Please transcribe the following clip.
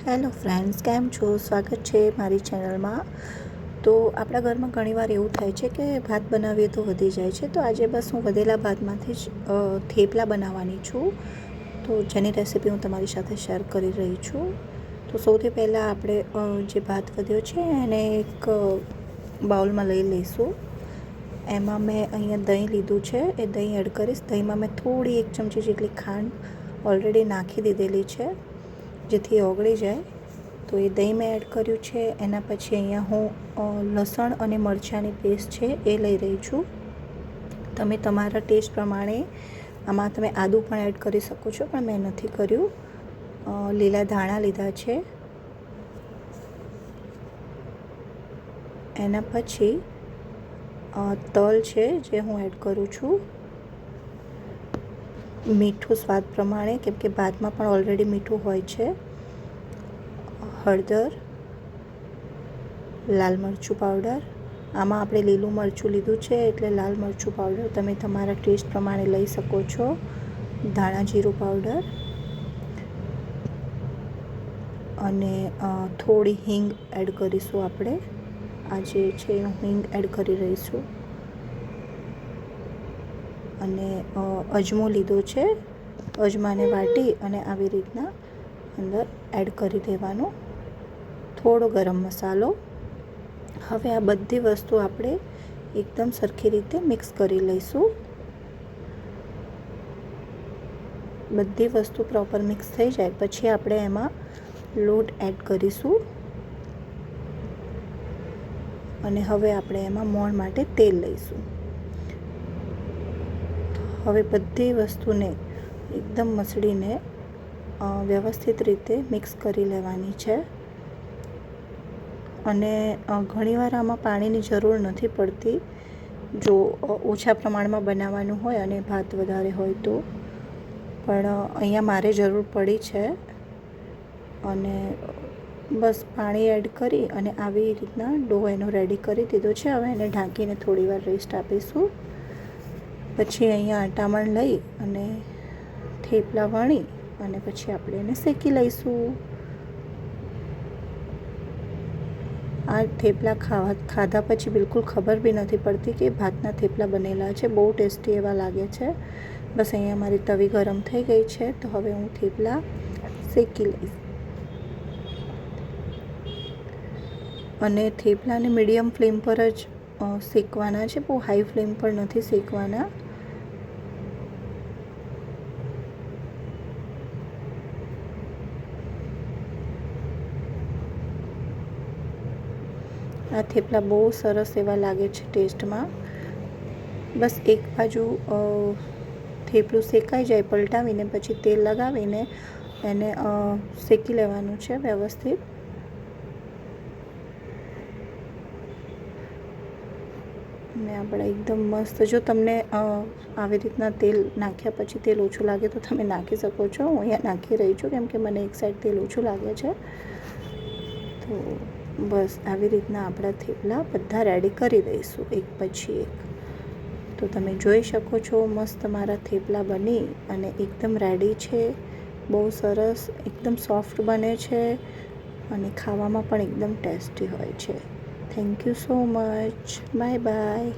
Hello friends, કેમ છો? સ્વાગત છે મારી ચેનલમાં. તો આપણા ઘરમાં ઘણીવાર એવું થાય છે કે ભાત બનાવીએ તો વધી જાય છે. તો આજે બસ હું વધેલા ભાતમાંથી જ થેપલા બનાવવાની છું, તો જેની રેસીપી હું તમારી સાથે શેર કરી રહી છું. તો સૌથી પહેલાં આપણે જે ભાત વધ્યો છે એને એક બાઉલમાં લઈ લઈશું. એમાં મેં અહીંયા દહીં લીધું છે, એ દહીં એડ કરીશ. દહીંમાં મેં થોડી 1 ચમચી જેટલી ખાંડ ઓલરેડી નાખી દીધેલી છે, જેથી ઓગળી જાય. તો એ દહીં મેં એડ કર્યું છે. એના પછી અહીંયા હું લસણ અને મરચાંની પેસ્ટ છે એ લઈ રહી છું. તમે તમારા ટેસ્ટ પ્રમાણે આમાં તમે આદું પણ એડ કરી શકો છો, પણ મેં નથી કર્યું. લીલા ધાણા લીધા છે. એના પછી તલ છે જે હું એડ કરું છું. મીઠું સ્વાદ પ્રમાણે, કેમ કે ભાતમાં પણ ઓલરેડી મીઠું હોય છે. હળદર, લાલ મરચું પાવડર. આમાં આપણે લીલું મરચું લીધું છે એટલે લાલ મરચું પાવડર તમે તમારા ટેસ્ટ પ્રમાણે લઈ શકો છો. ધાણા જીરું પાવડર અને થોડી હિંગ એડ કરીશું આપણે. આ જે છે હિંગ એડ કરી રહીશું. અને અજમો લીધો છે. અજમાને વાટી અને આવી રીતના અંદર એડ કરી દેવાનો. થોડો ગરમ મસાલો. હવે આ બધી વસ્તુ આપણે એકદમ સરખી રીતે મિક્સ કરી લઈશું. બધી વસ્તુ પ્રોપર મિક્સ થઈ જાય પછી આપણે એમાં લોટ એડ કરીશું. અને હવે આપણે એમાં મોણ માટે તેલ લઈશું. હવે બધી વસ્તુને એકદમ મસળીને વ્યવસ્થિત રીતે મિક્સ કરી લેવાની છે. અને ઘણીવાર આમાં પાણીની જરૂર નથી પડતી, જો ઓછા પ્રમાણમાં બનાવવાનું હોય અને ભાત વધારે હોય તો. પણ અહીંયા મારે જરૂર પડી છે. અને બસ પાણી એડ કરી અને આવી રીતના ડો એનો રેડી કરી દીધો છે. હવે એને ઢાંકીને થોડીવાર રેસ્ટ આપીશું. પછી અહીંયા આટામણ લઈ અને થેપલા વણી અને પછી આપણે એને શેકી લઈશું. આ થેપલા ખાધા પછી બિલકુલ ખબર બી નથી પડતી કે ભાતના થેપલા બનેલા છે. બહુ ટેસ્ટી એવા લાગે છે. બસ અહીંયા મારી તવી ગરમ થઈ ગઈ છે, તો હવે હું થેપલા શેકી લઈશ. અને થેપલાને મીડિયમ ફ્લેમ પર જ શેકવાના છે, બહુ હાઈ ફ્લેમ પર નથી શેકવાના. આ થેપલા બહુ સરસ એવા લાગે છે ટેસ્ટમાં. બસ એક બાજુ થેપલું શેકાઈ જાય પલટાવીને પછી તેલ લગાવીને એને શેકી લેવાનું છે વ્યવસ્થિત. ને આપણે એકદમ મસ્ત, જો તમને આવી રીતના તેલ નાખ્યા પછી તેલ ઓછું લાગે તો તમે નાખી શકો છો. હું અહીંયા નાખી રહી છું કેમ કે મને એક સાઈડ તેલ ઓછું લાગે છે. તો બસ આવી રીતના આપણા થેપલા બધા રેડી કરી દઈશું એક પછી એક. તો તમે જોઈ શકો છો મસ્ત મારા થેપલા બની અને એકદમ રેડી છે. બહુ સરસ, એકદમ સોફ્ટ બને છે અને ખાવામાં પણ એકદમ ટેસ્ટી હોય છે. Thank you so much. Bye bye.